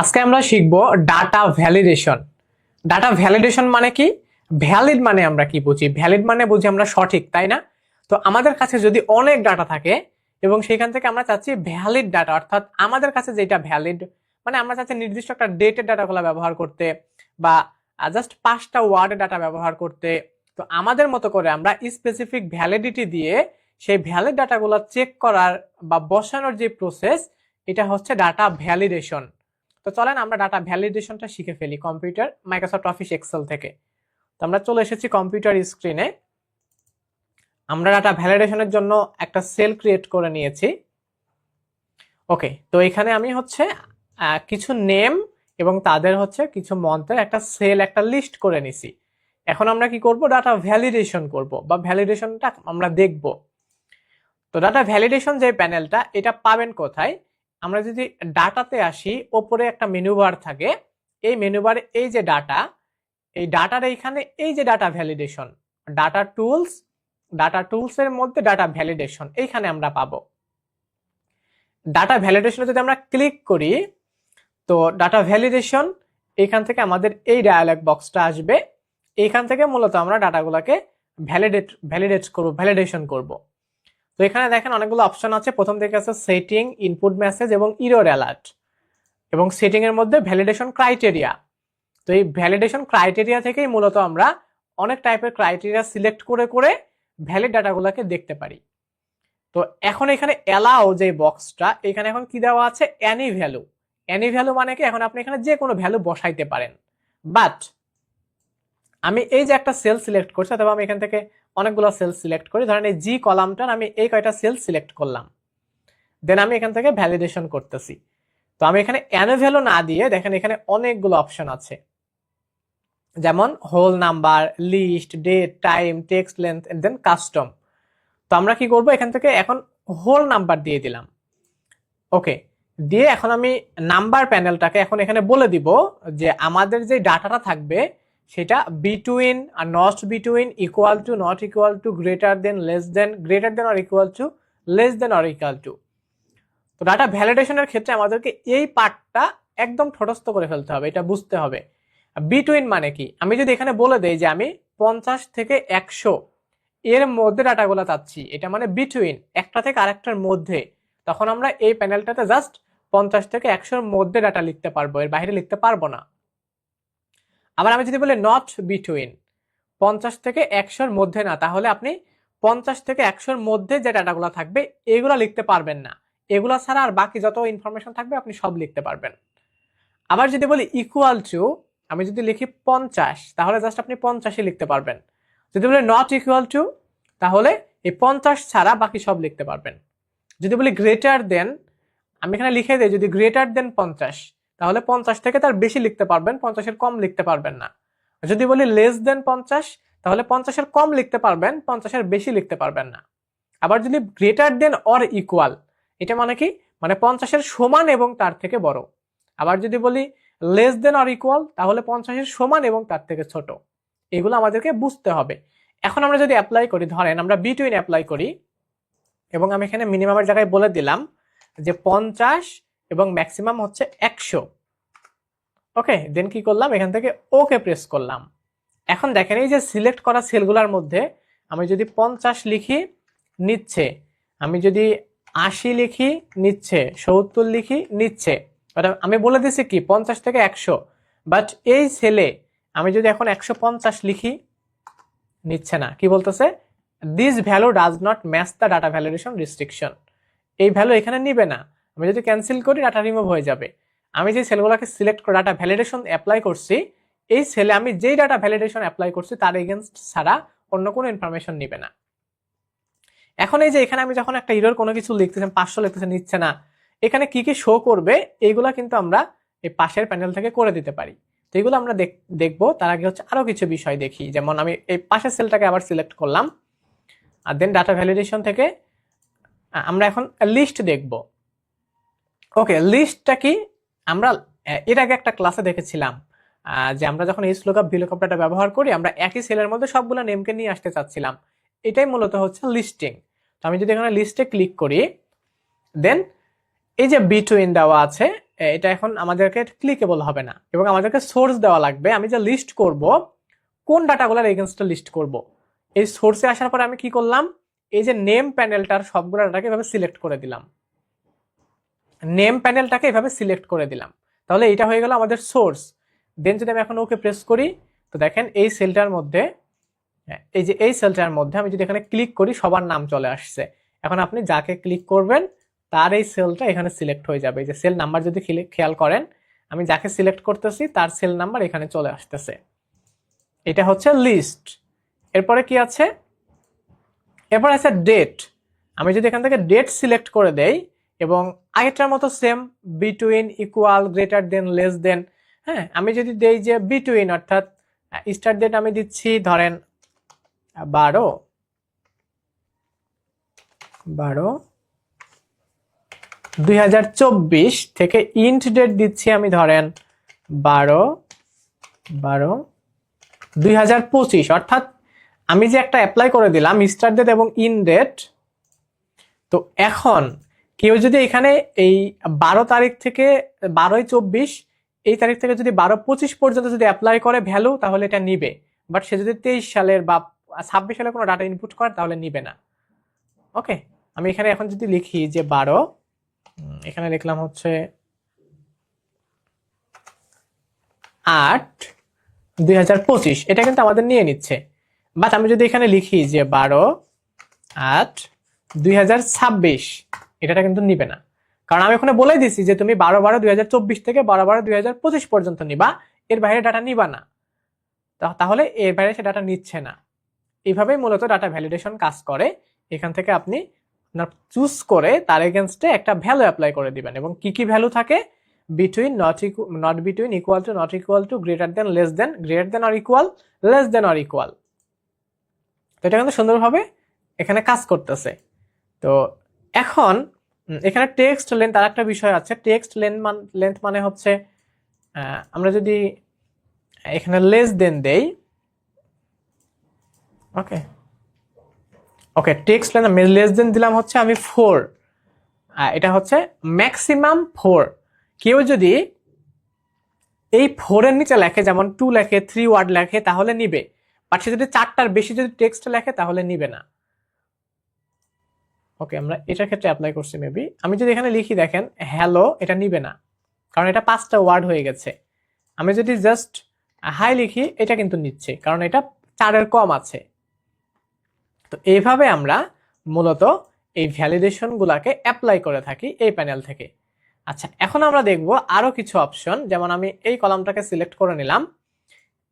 আজকে আমরা শিখবো ডাটা ভ্যালিডেশন। ডাটা ভ্যালিডেশন মানে কি? ভ্যালিড মানে আমরা কি বুঝি? ভ্যালিড মানে বুঝি আমরা সঠিক, তাই না? তো আমাদের কাছে যদি অনেক ডাটা থাকে এবং সেখান থেকে আমরা চাচ্ছি ভ্যালিড ডাটা, অর্থাৎ আমাদের কাছে যেটা ভ্যালিড মানে আমরা চাচ্ছি নির্দিষ্ট একটা ডেটের ডাটাগুলো ব্যবহার করতে বা জাস্ট 5টা ওয়ার্ডের ডাটা ব্যবহার করতে। তো আমাদের মতো করে আমরা স্পেসিফিক ভ্যালিডিটি দিয়ে সেই ভ্যালিড ডাটাগুলো চেক করার বা বসানোর যে প্রসেস, এটা হচ্ছে ডাটা ভ্যালিডেশন। তো চলেন আমরা ডাটা ভ্যালিডেশনটা শিখে ফেলি কম্পিউটার মাইক্রোসফট অফিস এক্সেল থেকে। তো আমরা চলে এসেছি কম্পিউটার স্ক্রিনে। আমরা ডাটা ভ্যালিডেশনের জন্য একটা সেল ক্রিয়েট করে নিয়েছি। ওকে, তো এখানে আমি হচ্ছে কিছু নেম এবং তাদের হচ্ছে কিছু মন্ত্রের একটা সেল, একটা লিস্ট করে নিছি। এখন আমরা কি করব? ডাটা ভ্যালিডেশন করব বা ভ্যালিডেশনটা আমরা দেখব। তো ডাটা ভ্যালিডেশন যে প্যানেলটা, এটা পাবেন কোথায়? আমরা যদি ডাটাতে আসি, ওপরে একটা মেনু বার থাকে। এই মেনু বারে এই যে ডাটা, এই ডাটার এইখানে এই যে ডাটা ভ্যালিডেশন, ডাটা টুলস এর মধ্যে ডাটা ভ্যালিডেশন এইখানে আমরা পাবো। ডাটা ভ্যালিডেশনে যদি আমরা ক্লিক করি, তো ডাটা ভ্যালিডেশন এখান থেকে আমাদের এই ডায়ালগ বক্সটা আসবে। এইখান থেকে মূলত আমরা ডাটাগুলোকে ভ্যালিডেশন করব। তো এখানে দেখেন অনেকগুলো অপশন আছে। প্রথম থেকে আছে সেটিং, ইনপুট মেসেজ এবং ইরর অ্যালার্ট, এবং সেটিং এর মধ্যে ভ্যালিডেশন ক্রাইটেরিয়া। তো এই ভ্যালিডেশন ক্রাইটেরিয়া থেকেই মূলত আমরা অনেক টাইপের ক্রাইটেরিয়া সিলেক্ট করে করে ভ্যালিড ডাটাগুলোকে দেখতে পারি। তো এখন এখানে অ্যালাউ যে বক্সটা, এখানে এখন কি দেওয়া আছে? Annie value. অ্যানি ভ্যালু মানে কি? এখন আপনি এখানে যে কোনো ভ্যালু বসাইতে পারেন। বাট আমি এই যে একটা সেল সিলেক্ট করছি, অথবা আমি এখান থেকে অনেকগুলো সেল সিলেক্ট করি, ধরেন এই জি কলামটার আমি এই কয়টা সেল সিলেক্ট করলাম, দেন আমি এখান থেকে ভ্যালিডেশন করতেছি। তো আমি এখানে অ্যানি ভ্যালু না দিয়ে দেখেন এখানে অনেকগুলো অপশন আছে, যেমন whole number, list, date, time, text length, and then custom. তো আমরা কি করব? এখান থেকে এখন হোল নাম্বার দিয়ে দিলাম। ওকে, দিয়ে এখন আমি নাম্বার প্যানেলটাকে এখন এখানে বলে দিব যে আমাদের যে ডাটাটা থাকবে সেটা between are not between, equal to, not equal to, greater than, less than, greater than or equal to, less than or equal to. তো ডাটা ভ্যালিডেশনের ক্ষেত্রে আমাদেরকে এই পার্টটা একদম ঠোঁটস্থ করে ফেলতে হবে, এটা বুঝতে হবে। বিটুইন মানে কি? আমি যদি এখানে বলে দেই যে আমি 50 থেকে 100 এর মধ্যে ডাটাগুলো চাচ্ছি, এটা মানে বিটুইন, একটা থেকে আরেকটার মধ্যে, তখন আমরা এই প্যানেলটাতে জাস্ট 50 থেকে 100-র মধ্যে ডাটা লিখতে পারবো, এর বাইরে লিখতে পারবো না। আবার আমি যদি বলি নট বিটুইন, 50 থেকে 100-র মধ্যে না, তাহলে আপনি 50 থেকে 100-র মধ্যে যে ডাটাগুলো থাকবে এগুলো লিখতে পারবেন না। এগুলো ছাড়া আর বাকি যত ইনফরমেশন থাকবে আপনি সব লিখতে পারবেন। আবার যদি বলি ইকুয়াল টু, আমি যদি লিখি 50, তাহলে জাস্ট আপনি 50-ই লিখতে পারবেন। যদি বলি নট ইকুয়াল টু, তাহলে এই 50 ছাড়া বাকি সব লিখতে পারবেন। যদি বলি গ্রেটার দেন, আমি এখানে লিখে দিই যদি গ্রেটার দেন 50, তাহলে 50 থেকে তার বেশি লিখতে পারবেন, 50-এর কম লিখতে পারবেন না। যদি বলি লেস দেন 50, তাহলে 50-এর কম লিখতে পারবেন, 50-এর বেশি লিখতে পারবেন না। আবার যদি গ্রেটার দেন অর ইকুয়াল, এটা মানে কি? মানে 50-এর সমান এবং তার থেকে বড়। আবার যদি বলি লেস দেন অর ইকুয়াল, তাহলে 50-এর সমান এবং তার থেকে ছোট। এগুলো আমাদেরকে বুঝতে হবে। এখন আমরা যদি অ্যাপ্লাই করি, ধরেন আমরা বিটুইন অ্যাপ্লাই করি, এবং আমি এখানে মিনিমামের জায়গায় বলে দিলাম যে 50 এবং ম্যাক্সিমাম হচ্ছে 100। ওকে, দেন কি করলাম? এখান থেকে ওকে প্রেস করলাম। এখন দেখেন এই যে সিলেক্ট করা সেলগুলোর মধ্যে আমি যদি 50 লিখি, নিচ্ছে। আমি যদি 80 লিখি, নিচ্ছে। 70 লিখি, নিচ্ছে। আমি বলে দিছি কি 50 থেকে 100, বাট এই সেলে আমি যদি এখন 150 লিখি, নিচ্ছে না। কি বলতেছে? This value does not match the data validation restriction. এই ভ্যালু এখানে নিবে না। আমি যদি ক্যান্সেল করি, ডাটা রিমুভ হয়ে যাবে। আমি যে সেলগুলোকে সিলেক্ট করে ডাটা ভ্যালিডেশন অ্যাপ্লাই করছি, এই সেলে আমি যেই ডাটা ভ্যালিডেশন অ্যাপ্লাই করছি তার এগেনস্ট ছাড়া অন্য কোনো ইনফরমেশন নিবে না। এখন এই যে এখানে আমি যখন একটা ইরর কোনো কিছু লিখতেছেন, 500 লিখতেছেন, নিচ্ছে না, এখানে কি কি শো করবে এইগুলা কিন্তু আমরা এই পাশের প্যানেল থেকে করে দিতে পারি। তো এগুলো আমরা দেখবো। তার আগে হচ্ছে আরো কিছু বিষয় দেখি, যেমন আমি এই পাশের সেলটাকে আবার সিলেক্ট করলাম, আর দেন ডাটা ভ্যালিডেশন থেকে আমরা এখন লিস্ট দেখব। ওকে, লিস্টটা কি? আমরা এর আগে একটা ক্লাসে দেখেছিলাম যে আমরা যখন এই লুকআপ ভিলুকআপ ডাটা ব্যবহার করি, আমরা একই সেলের মধ্যে সবগুলো নেমকে নিয়ে আসতে চাচ্ছিলাম। এটাই মূলত হচ্ছে লিস্টিং। তো আমি যদি এখানে লিস্টে ক্লিক করি, দেন এই যে বিটুইন দেওয়া আছে, এটা এখন আমাদেরকে ক্লিকেবল হবে না এবং আমাদেরকে সোর্স দেওয়া লাগবে। আমি যে লিস্ট করব কোন ডাটাগুলোর এগেইনস্টে লিস্ট করব, এই সোর্সে আসার পরে আমি কি করলাম, এই যে নেম প্যানেলটার সবগুলো ডাটাকে এভাবে সিলেক্ট করে দিলাম, নেম প্যানেলটাকে এভাবে সিলেক্ট করে দিলাম। তাহলে এটা হয়ে গেল আমাদের সোর্স। দেন যদি আমি এখন ওকে প্রেস করি, তো দেখেন এই সেলটার মধ্যে, এই যে এই সেলটার মধ্যে আমি যদি এখানে ক্লিক করি সবার নাম চলে আসছে। এখন আপনি যাকে ক্লিক করবেন তার এই সেলটা এখানে সিলেক্ট হয়ে যাবে। এই যে সেল নাম্বার যদি খেয়াল করেন, আমি যাকে সিলেক্ট করতেছি তার সেল নাম্বার এখানে চলে আসতেছে। এটা হচ্ছে লিস্ট। এরপরে কি আছে, এরপর আছে ডেট। আমি যদি এখান থেকে ডেট সিলেক্ট করে দেই এবং আগেরটার মতো same between, equal, greater than, less than, হ্যাঁ, আমি যদি দেই যে বিটুইন অর্থাৎ স্টার্ট ডেট আমি দিচ্ছি ধরেন 12/12/2024 থেকে ইন্ট ডেট দিচ্ছি আমি ধরেন 12/12/2025, অর্থাৎ আমি যে একটা অ্যাপ্লাই করে দিলাম স্টার্ট ডেট এবং ইন ডেট। তো এখন কেউ যদি এখানে এই 12 তারিখ থেকে 12/24 এই তারিখ থেকে যদি 12/25 পর্যন্ত যদি অ্যাপ্লাই করে ভ্যালু, তাহলে এটা নিবে। বাট সে যদি 23 সালের বা 26 সালের কোনো ডাটা ইনপুট করে তাহলে নিবে না। ওকে, আমি এখানে এখন যদি লিখি যে 12, এখানে লিখলাম হচ্ছে 8/2025, এটা কিন্তু আমাদের নিয়ে নিচ্ছে। বাট আমি যদি এখানে লিখি যে 12/8/2026, এটা কিন্তু নিবে না, কারণ আমি এখানে বলে দিছি যে তুমি 12/12/2024 থেকে 12/12/2025 পর্যন্ত নিবা, এর বাইরে ডাটা নিবা না। তাহলে এর বাইরে সে ডাটা নিচ্ছে না। এইভাবেই মূলত ডাটা ভ্যালিডেশন কাজ করে। এখান থেকে আপনি আপনার চুজ করে তার এগেনস্টে একটা ভ্যালু অ্যাপ্লাই করে দিবেন। এবং কি কি ভ্যালু থাকে, between, not between, equal to, not equal to, greater than, less than, greater than or equal, less than or equal. তো এটা কিন্তু সুন্দরভাবে এখানে কাজ করতেছে। তো এখন এখানে টেক্সট লেন্থ আর একটা বিষয় আছে। টেক্সট লেন্থ মানে হচ্ছে আমরা যদি এখানে লেস দেন দেই, okay okay text length less than দিলাম হচ্ছে আমি 4, এটা হচ্ছে ম্যাক্সিমাম 4। কেউ যদি এই 4 এর নিচে লেখে, যেমন 2 লেখে, 3 ওয়ার্ড লেখে, তাহলে নিবে। বাট সে যদি 4টার বেশি যদি টেক্সট লেখে তাহলে নিবে না। ওকে, আমরা এটার ক্ষেত্রে অ্যাপ্লাই করছি মেবি। আমি যদি এখানে লিখি দেখেন হ্যালো, এটা নিবে না, কারণ এটা 5টা ওয়ার্ড হয়ে গেছে। আমি যদি জাস্ট হাই লিখি, এটা কিন্তু নিচ্ছে, কারণ এটা 4-এর কম আছে। তো এইভাবে আমরা মূলত এই ভ্যালিডেশন গুলাকে অ্যাপ্লাই করে থাকি এই প্যানেল থেকে। আচ্ছা, এখন আমরা দেখব আরো কিছু অপশন। যেমন আমি এই কলামটাকে সিলেক্ট করে নিলাম,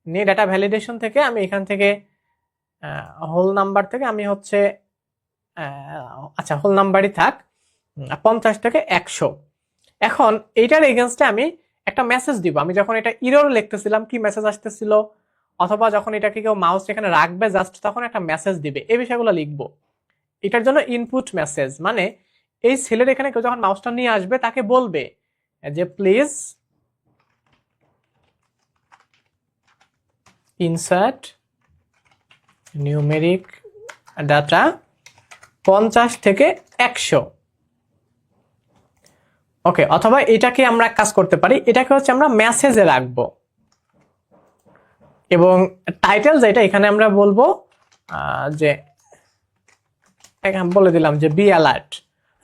নিয়ে ডাটা ভ্যালিডেশন থেকে আমি এখান থেকে হোল নাম্বার থেকে আমি হচ্ছে আচ্ছা হোল নাম্বারই থাক, 50 থেকে 100। এখন এইটার এগেনস্টে আমি একটা মেসেজ দিব। আমি যখন এটা ইরর লিখতেছিলাম কি মেসেজ আসতেছিল, অথবা যখন এটাকে কেউ মাউস এখানে রাখবে জাস্ট তখন একটা মেসেজ দিবে, এই বিষয়গুলো লিখবো। এটার জন্য ইনপুট মেসেজ মানে এই সেলের এখানে কেউ যখন মাউসটা নিয়ে আসবে তাকে বলবে যে প্লিজ ইনসার্ট নিউমেরিক ডাটা 50 থেকে 100। ওকে, অথবা এটাকে আমরা কাজ করতে পারি, এটাকে হচ্ছে আমরা মেসেজে রাখবো এবং টাইটেল যেটা এখানে আমরা বলবো যে বলে দিলাম যে বি অ্যালার্ট।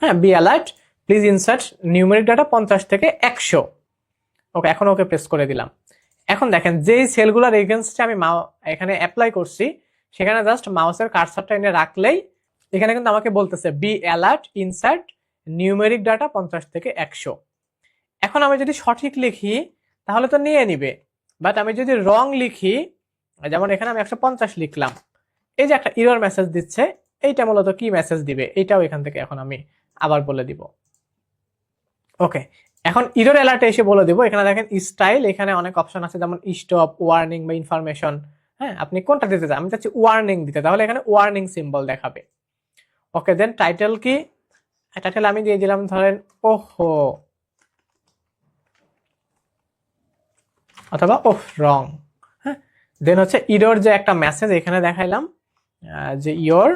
হ্যাঁ, be alert, please insert numeric data 50 থেকে 100। ওকে, এখন ওকে প্রেস করে দিলাম। এখন দেখেন যেই সেলগুলোর এগেনস্টে আমি এখানে অ্যাপ্লাই করছি সেখানে জাস্ট মাউসের কার্সারটা এনে রাখলেই এখানে কিন্তু আমাকে বলতেছে be alert insert numeric data 50 থেকে 100। এখন আমি যদি সঠিক লিখি তাহলে তো নিয়ে নিবে, বাট আমি যদি রং লিখি, যেমন এখানে আমি 150 লিখলাম, এই যে একটা ইরর মেসেজ দিচ্ছে, এইটা মূলত কি মেসেজ দিবে এইটাও এখান থেকে এখন আমি আবার বলে দিব। ওকে, এখন ইরর অ্যালার্টে এসে বলে দিব। এখানে দেখেন স্টাইল, এখানে অনেক অপশন আছে যেমন স্টপ, ওয়ার্নিং বা ইনফরমেশন। হ্যাঁ, আপনি কোনটা দিতে চান? আমি চাচ্ছি ওয়ার্নিং দিতে, তাহলে এখানে ওয়ার্নিং সিম্বল দেখাবে। ওকে, দেন টাইটেল কি? টাইটেল আমি দিয়ে দিলাম ধরেন ওহো, অথবা ওহ রং। হ্যাঁ, দেন হচ্ছে ইরর যে একটা মেসেজ এখানে দেখাইলাম যে your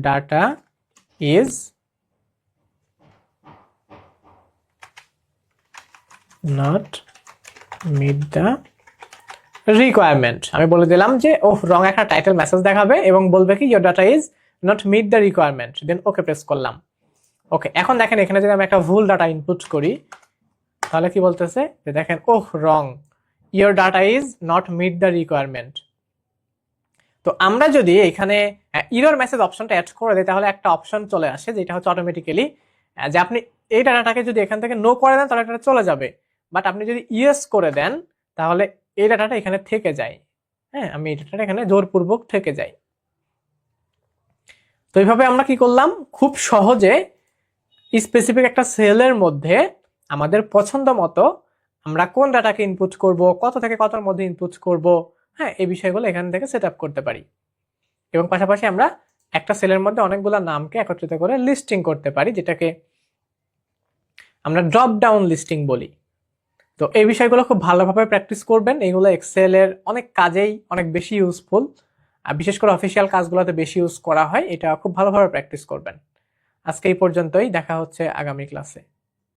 data is not meet the requirement. আমি বলে দিলাম যে রং একটা টাইটেল মেসেজ দেখাবে এবং বলবে কি your data is not meet the requirement, then okay press করলাম। ওকে, এখন দেখেন এখানে যদি আমি একটা ভুল ডাটা ইনপুট করি তাহলে কি বলতেছে যে দেখেন wrong, your data is not meet the requirement. তো আমরা যদি এখানে ইরর মেসেজ অপশনটা অ্যাড করে দিই তাহলে একটা অপশন চলে আসে যেটা হচ্ছে অটোমেটিক্যালি যে আপনি এই ডাটাটাকে যদি এখান থেকে নো করে দেন তাহলে এটা চলে যাবে, বাট আপনি যদি ইয়েস করে দেন তাহলে এই ডাটাটা এখানে থেকে যায়। হ্যাঁ, আমি এই ডাটাটা এখানে জোরপূর্বক থেকে যাই। তো এইভাবে আমরা কি করলাম, খুব সহজে স্পেসিফিক একটা সেলের মধ্যে আমাদের পছন্দ মতো আমরা কোন ডাটাকে ইনপুট করব, কত থেকে কতর মধ্যে ইনপুট করব, হ্যাঁ এই বিষয়গুলো এখান থেকে সেট আপ করতে পারি। এবং পাশাপাশি আমরা একটা সেলের মধ্যে অনেকগুলো নামকে একত্রিত করে লিস্টিং করতে পারি, যেটাকে আমরা ড্রপ ডাউন লিস্টিং বলি। তো এই বিষয়গুলো খুব ভালোভাবে প্র্যাকটিস করবেন, এগুলো এক্সেলের অনেক কাজেই অনেক বেশি ইউজফুল, আর বিশেষ করে অফিসিয়াল কাজগুলোতে বেশি ইউজ করা হয়। এটা খুব ভালোভাবে প্র্যাকটিস করবেন। আজকে এই পর্যন্তই, দেখা হচ্ছে আগামী ক্লাসে।